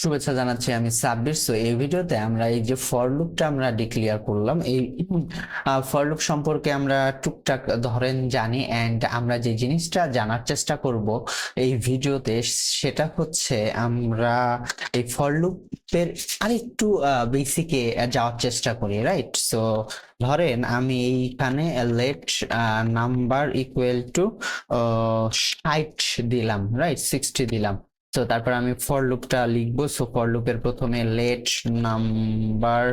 শুভেচ্ছা জানাচ্ছি, আমি সাব্বির। সো এই ভিডিওতে আমরা এই যে ফর লুপটা আমরা ডিক্লেয়ার করলাম, এই ফর লুপ সম্পর্কে আমরা টুকটাক ধরেন জানি। এন্ড আমরা যে জিনিসটা জানার চেষ্টা করব এই ভিডিওতে, সেটা হচ্ছে আমরা এই ফর লুপের আরেকটু বেসিকে যাওয়ার চেষ্টা করি, রাইট? সো ধরেন আমি এইখানে লেট নাম্বার ইকুয়াল টু 60 দিলাম, রাইট? 60 দিলাম। তো তারপর আমি ফর লুপটা লিখবো। সো ফর লুপের প্রথমে লেট নাম্বার,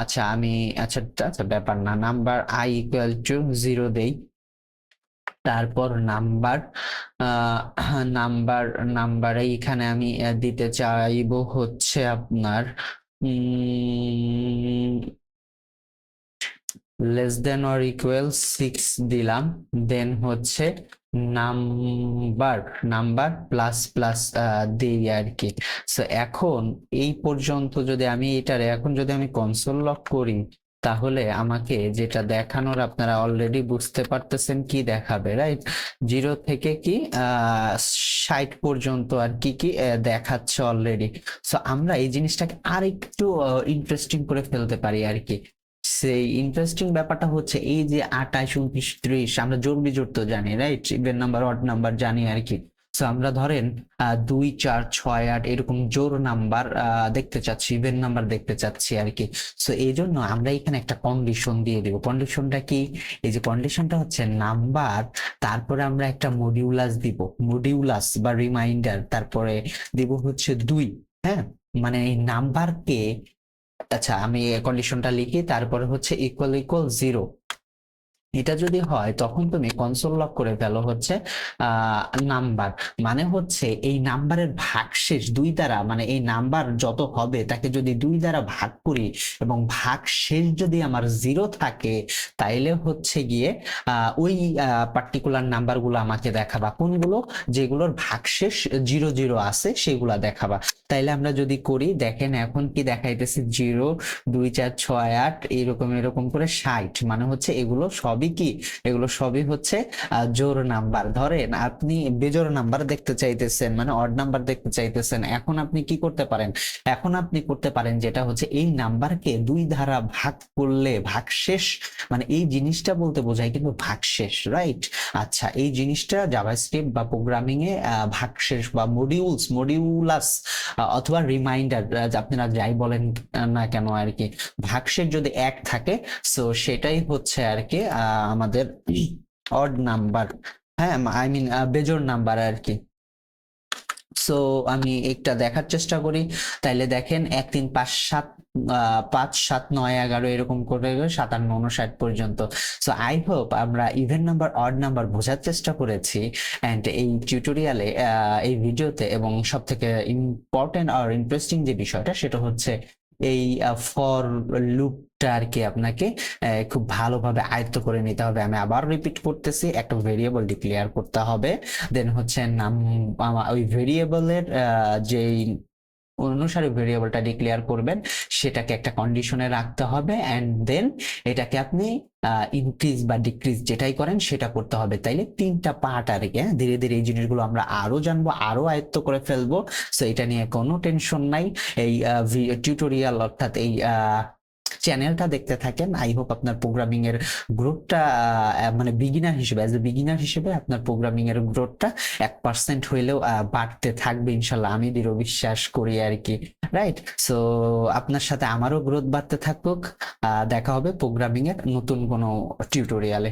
আচ্ছা আমি আচ্ছা আচ্ছা ব্যাপার না, নাম্বার আই ইকুয়াল টু 0 দেই। তারপর নাম্বার নাম্বার নাম্বারে এখানে আমি দিতে চাইবো হচ্ছে আপনার লেস দেন অর ইকুয়াল 6 দিলাম। দেন হচ্ছে নাম্বার নাম্বার প্লাস প্লাস দিই আর কি। সো এখন এই পর্যন্ত যদি আমি এটারে এখন যদি আমি কনসোল লক করি, তাহলে আমাকে যেটা দেখানোর আপনারা অলরেডি বুঝতে পারতেছেন কি দেখাবে, রাইট? 0 থেকে কি 60 পর্যন্ত আর কি কি দেখাচ্ছে অলরেডি। সো আমরা এই জিনিসটাকে আর একটু ইন্টারেস্টিং করে ফেলতে পারি আর কি। সেই ইন্টারেস্টিং ব্যাপারটা হচ্ছে এই যে 28, 29, 30 আমরা জোড় বিজোড় তো জানি, right? Even number odd number জানি আর কি। সো আমরা ধরেন 2, 4, 6, 8 এরকম জোড় নাম্বার দেখতে চাচ্ছি, ইভেন নাম্বার দেখতে চাচ্ছি আর কি। সো এই জন্য আমরা এখানে একটা কন্ডিশন দিয়ে দেব। কন্ডিশনটা কি? এই যে কন্ডিশনটা হচ্ছে নাম্বার, তারপরে আমরা একটা মডিউলাস দিব, মডিউলাস বা রিমাইন্ডার, তারপরে দিব হচ্ছে 2। হ্যাঁ, মানে এই নাম্বারকে, আচ্ছা আমি কন্ডিশনটা লিখি, তারপরে হচ্ছে ইকুয়াল ইকুয়াল 0। এটা যদি হয় তখন তুমি কনসোল লক করে ফেলো হচ্ছে নাম্বার, মানে হচ্ছে এই নাম্বারের ভাগশেষ 2 দ্বারা, মানে এই নাম্বার যত হবে তাকে যদি 2 দ্বারা ভাগ করি এবং ভাগশেষ যদি আমার 0 থাকে, তাইলে হচ্ছে গিয়ে ওই পার্টিকুলার নাম্বারগুলো আমাকে দেখাবা। কোনগুলো? যেগুলোর ভাগশেষ 0 0 আছে সেগুলা দেখাবা। তাইলে আমরা যদি করি, দেখেন এখন কি দেখাইতেছে, 0, 2, 4, 6, 8 এরকম এরকম করে 60, মানে হচ্ছে এগুলো সবই কি, এগুলো সবই হচ্ছে জোড় নাম্বার। ধরেন আপনি বেজোড় নাম্বার দেখতে চাইতেছেন, মানে অড নাম্বার দেখতে চাইতেছেন, এখন আপনি কি করতে পারেন? এখন আপনি করতে পারেন যেটা হচ্ছে এই নাম্বারকে 2 দ্বারা ভাগ করলে ভাগশেষ, মানে এই জিনিসটা বলতে বোঝায় কিন্তু ভাগশেষ, রাইট? আচ্ছা, এই জিনিসটা জাভাস্ক্রিপ্ট বা প্রোগ্রামিং এ ভাগশেষ বা মডিউলাস অথবা রিমাইন্ডার, আপনারা যাই বলেন না কেন আর কি, ভাগশেষ যদি 1 থাকে, সো সেটাই হচ্ছে আর কি আমাদের অড নাম্বার। হ্যাঁ, আই মিন বেজোড় নাম্বার আর কি। সো আমি একটা দেখার চেষ্টা করি। তাইলে দেখেন 1, 3, 5, 7, 5, 7, 9, 11 এরকম করে 57, 59 পর্যন্ত। সো আই হোপ আমরা ইভেন নাম্বার অড নাম্বার বোঝার চেষ্টা করেছি। এন্ড এই টিউটোরিয়ালে, এই ভিডিওতে, এবং সব থেকে ইম্পর্টেন্ট আর ইন্টারেস্টিং যে বিষয়টা, সেটা হচ্ছে এই ফর লুপটা আর কি আপনাকে খুব ভালোভাবে আয়ত্ত করে নিতে হবে। আমি আবার রিপিট করতেছি, একটা ভেরিয়েবল ডিক্লেয়ার করতে হবে। দেন হচ্ছে নাম, ওই ভেরিয়েবলের যেই অনুসারে ভেরিয়েবলটা ডিক্লেয়ার করবেন সেটাকে একটা কন্ডিশনে রাখতে হবে। এন্ড দেন এটাকে আপনি ইনক্রিজ বা ডিক্রিজ যেটাই করেন সেটা করতে হবে। তাইলে 3টা পার্ট আর কি। ধীরে ধীরে এই জিনিসগুলো আমরা আরো জানবো, আরো আয়ত্ত করে ফেলবো। সো এটা নিয়ে কোনো টেনশন নাই। এই টিউটোরিয়াল অর্থাৎ এই চ্যানেলটা দেখতে থাকেন। আই হোপ আপনার প্রোগ্রামিং এর গ্রোথটা, মানে বিগিনার হিসেবে, অ্যাজ এ বিগিনার হিসেবে আপনার প্রোগ্রামিং এর গ্রোথটা 1% হইলেও বাড়তে থাকবে ইনশাল্লাহ, আমি দৃঢ় বিশ্বাস করি আর কি, রাইট? সো আপনার সাথে আমারও গ্রোথ বাড়তে থাকুক। দেখা হবে প্রোগ্রামিং এর নতুন কোনো টিউটোরিয়ালে।